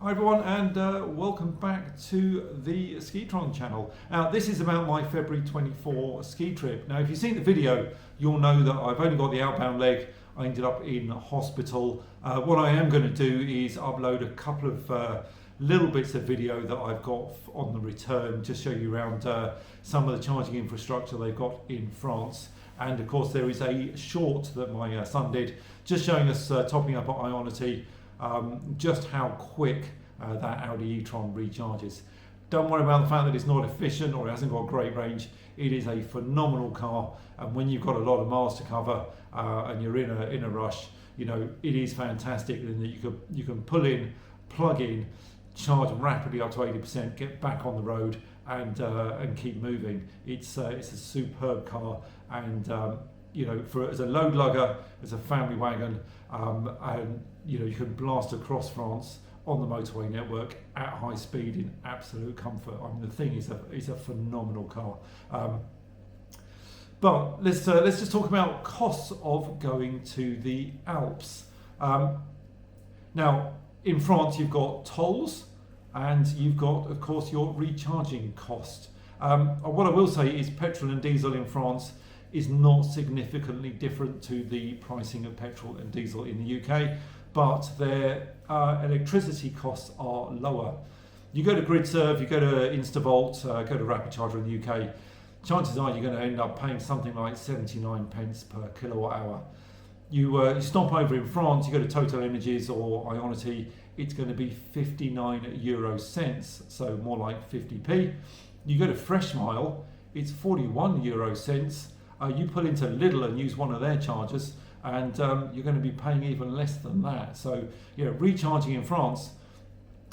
Hi everyone, and welcome back to the Skitron channel. Now this is about my February 24 ski trip. Now if you've seen the video, you'll know that I've only got the outbound leg. I ended up in hospital. What I am going to do is upload a couple of little bits of video that I've got on the return, just show you around some of the charging infrastructure they've got in France. And of course there is a short that my son did, just showing us topping up at Ionity, just how quick that Audi e-tron recharges. Don't worry about the fact that it's not efficient or it hasn't got great range. It is a phenomenal car, and when you've got a lot of miles to cover and you're in a rush, you know, it is fantastic in that you can pull in, plug in, charge rapidly up to 80%, get back on the road and keep moving. It's a superb car, and you know, as a load lugger, as a family wagon, and you know, you can blast across France on the motorway network at high speed in absolute comfort. I mean, the thing is a phenomenal car. But let's just talk about costs of going to the Alps. Now, in France, you've got tolls, and you've got, of course, your recharging cost. What I will say is petrol and diesel in France is not significantly different to the pricing of petrol and diesel in the UK, but their electricity costs are lower. You go to GridServe, you go to InstaVolt, go to Rapid Charger in the UK, chances are you're going to end up paying something like 79 pence per kilowatt hour. You stop over in France, you go to Total Energies or Ionity, it's going to be 59 euro cents, so more like 50p. You go to Fresh Mile, it's 41 euro cents. You pull into Lidl and use one of their chargers, and you're going to be paying even less than that. So, you know, recharging in France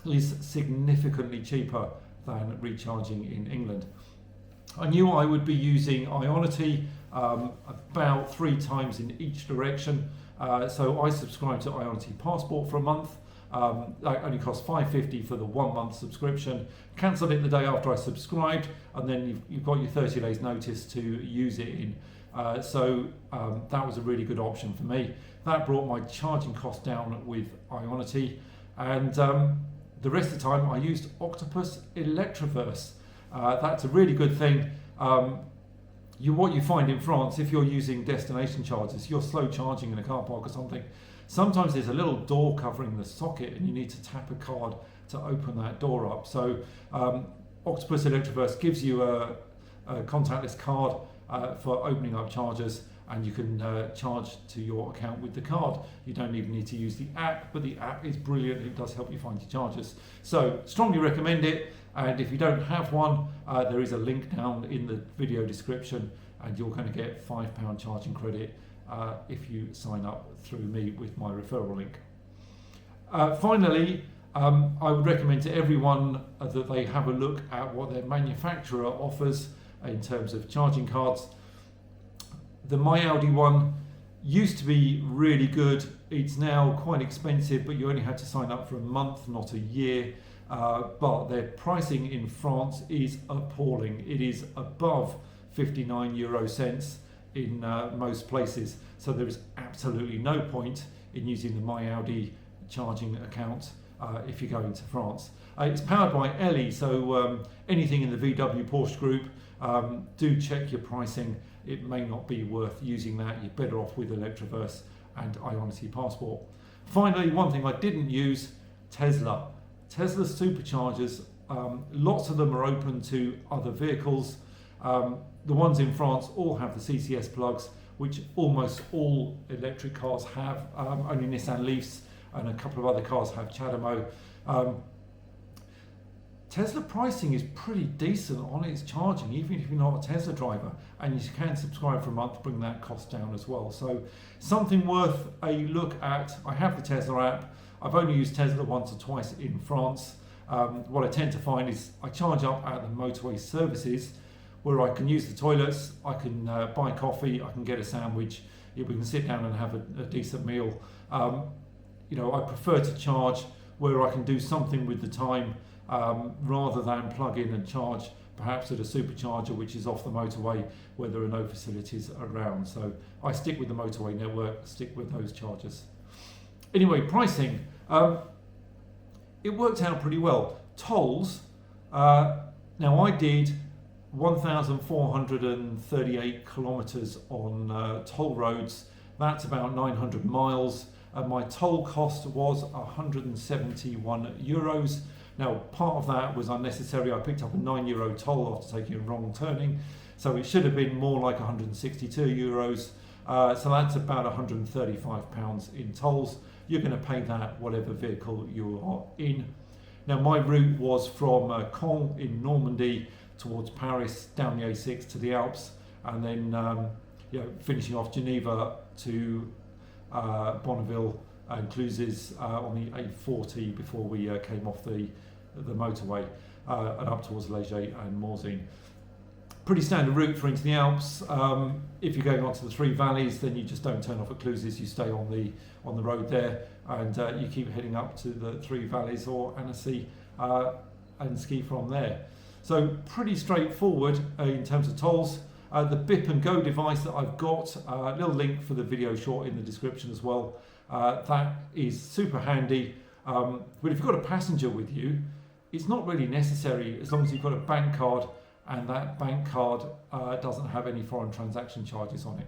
is significantly cheaper than recharging in England. I knew I would be using Ionity about 3 times in each direction, so I subscribed to Ionity Passport for a month. That only cost $5.50 for the 1 month subscription. Cancelled it the day after I subscribed, and then you've got your 30 days notice to use it in. So that was a really good option for me. That brought my charging cost down with Ionity, and the rest of the time I used Octopus Electroverse. That's a really good thing. What you find in France, if you're using destination chargers, you're slow charging in a car park or something, sometimes there's a little door covering the socket and you need to tap a card to open that door up. So Octopus Electroverse gives you a contactless card for opening up chargers, and you can charge to your account with the card. You don't even need to use the app, but the app is brilliant. It does help you find your chargers. So strongly recommend it. And if you don't have one, there is a link down in the video description, and you're going to get £5 charging credit if you sign up through me with my referral link. Finally, I would recommend to everyone that they have a look at what their manufacturer offers in terms of charging cards. The My Audi one used to be really good. It's now quite expensive, but you only had to sign up for a month, not a year. But their pricing in France is appalling. It is above 59 euro cents in most places. So there is absolutely no point in using the My Audi charging account if you go into France. It's powered by Ellie, so anything in the VW Porsche group, do check your pricing. It may not be worth using that. You're better off with Electroverse and Ionity Passport. Finally, one thing I didn't use, Tesla superchargers. Lots of them are open to other vehicles. The ones in France all have the CCS plugs, which almost all electric cars have. Only Nissan Leafs and a couple of other cars have CHAdeMO. Tesla pricing is pretty decent on its charging, even if you're not a Tesla driver, and you can subscribe for a month to bring that cost down as well. So something worth a look at. I have the Tesla app. I've only used Tesla once or twice in France. What I tend to find is I charge up at the motorway services, where I can use the toilets, I can buy coffee, I can get a sandwich, we can sit down and have a decent meal. You know, I prefer to charge where I can do something with the time, rather than plug in and charge perhaps at a supercharger which is off the motorway where there are no facilities around. So I stick with the motorway network, stick with those chargers. Anyway, pricing. it worked out pretty well. Tolls, now I did 1,438 kilometres on toll roads. That's about 900 miles. My toll cost was €171. Now, part of that was unnecessary. I picked up a €9 toll after taking a wrong turning, so it should have been more like €162. So that's about £135 in tolls. You're going to pay that whatever vehicle you are in. Now, my route was from Caen in Normandy towards Paris, down the A6 to the Alps, and then finishing off Geneva to Bonneville and Cluses on the A40 before we came off the motorway and up towards Leger and Morzine. Pretty standard route for into the Alps. If you're going onto the Three Valleys, then you just don't turn off at Cluses. You stay on the road there, and you keep heading up to the Three Valleys or Annecy and ski from there. So pretty straightforward in terms of tolls. The Bip and Go device that I've got, a little link for the video short in the description as well. That is super handy. But if you've got a passenger with you, it's not really necessary as long as you've got a bank card and that bank card doesn't have any foreign transaction charges on it.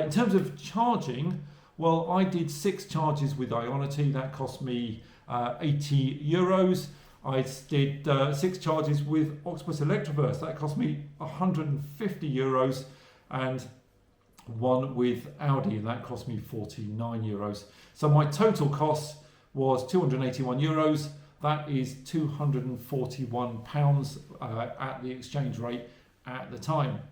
In terms of charging, well, I did 6 charges with Ionity. That cost me €80. I did 6 charges with Octopus Electroverse. That cost me €150, and 1 with Audi, and that cost me €49. So my total cost was €281. That is £241 at the exchange rate at the time.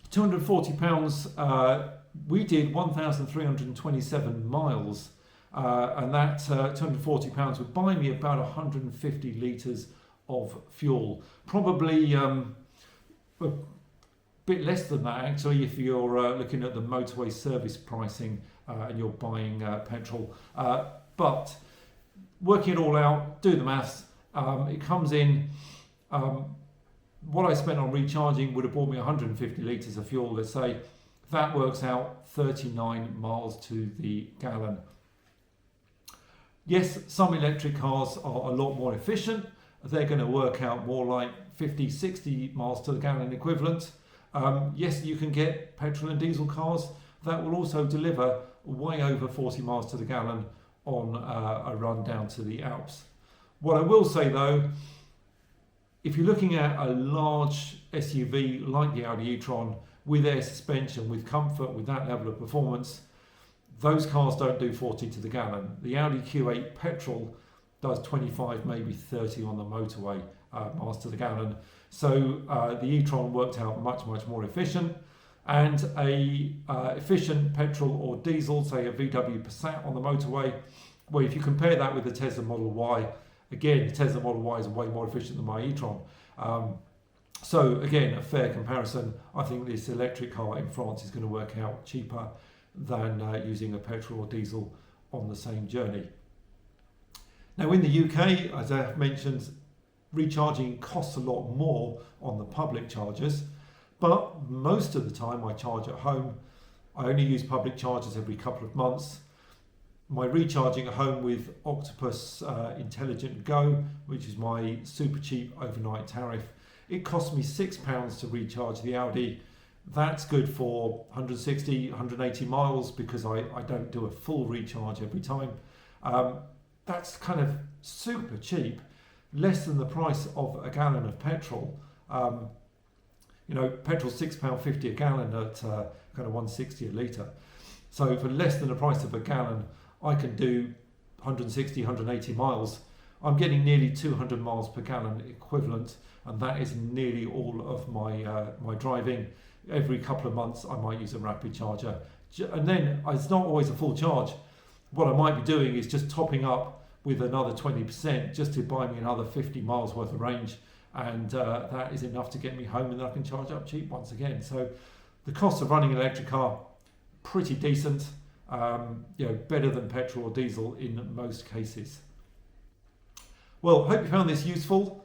£240, we did 1,327 miles. And that £240 would buy me about 150 litres of fuel. Probably a bit less than that actually if you're looking at the motorway service pricing and you're buying petrol. But working it all out, do the maths, it comes in, what I spent on recharging would have bought me 150 litres of fuel, let's say. That works out 39 miles to the gallon. Yes, some electric cars are a lot more efficient. They're going to work out more like 50, 60 miles to the gallon equivalent. Yes, you can get petrol and diesel cars that will also deliver way over 40 miles to the gallon on a run down to the Alps. What I will say though, if you're looking at a large SUV like the Audi e-tron with air suspension, with comfort, with that level of performance, those cars don't do 40 to the gallon. The Audi Q8 petrol does 25, maybe 30 on the motorway miles to the gallon. So the e-tron worked out much more efficient. And a efficient petrol or diesel, say a VW Passat on the motorway, well, if you compare that with the Tesla Model Y, again, the Tesla Model Y is way more efficient than my e-tron. So again, a fair comparison. I think this electric car in France is going to work out cheaper than using a petrol or diesel on the same journey. Now in the UK, as I've mentioned, recharging costs a lot more on the public chargers, but most of the time I charge at home. I only use public chargers every couple of months. My recharging at home with Octopus Intelligent Go, which is my super cheap overnight tariff, it costs me £6 to recharge the Audi. That's good for 160, 180 miles because I don't do a full recharge every time. That's kind of super cheap, less than the price of a gallon of petrol. Petrol's £6.50 a gallon at kind of 160 a litre. So for less than the price of a gallon, I can do 160, 180 miles. I'm getting nearly 200 miles per gallon equivalent, and that is nearly all of my driving. Every couple of months I might use a rapid charger, and then it's not always a full charge. What I might be doing is just topping up with another 20% just to buy me another 50 miles worth of range, and that is enough to get me home, and then I can charge up cheap once again. So the cost of running an electric car, pretty decent, better than petrol or diesel in most cases. Well, I hope you found this useful.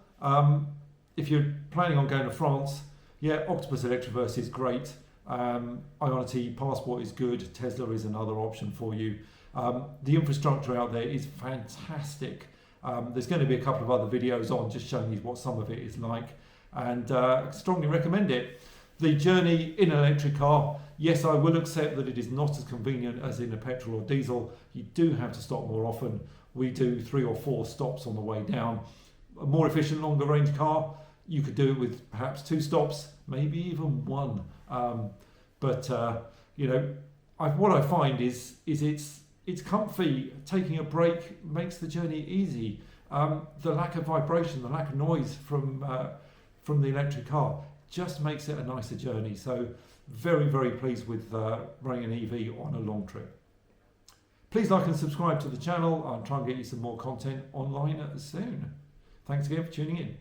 If you're planning on going to France, Octopus Electroverse is great. Ionity Passport is good. Tesla is another option for you. The infrastructure out there is fantastic. There's going to be a couple of other videos on just showing you what some of it is like, and I strongly recommend it. The journey in an electric car, yes, I will accept that it is not as convenient as in a petrol or diesel. You do have to stop more often. We do 3 or 4 stops on the way down. A more efficient, longer range car, you could do it with perhaps 2 stops, maybe even 1. You know, what I find is it's comfy. Taking a break makes the journey easy. The lack of vibration, the lack of noise from the electric car just makes it a nicer journey. So very, very pleased with running an EV on a long trip. Please like and subscribe to the channel. I'll try and get you some more content online soon. Thanks again for tuning in.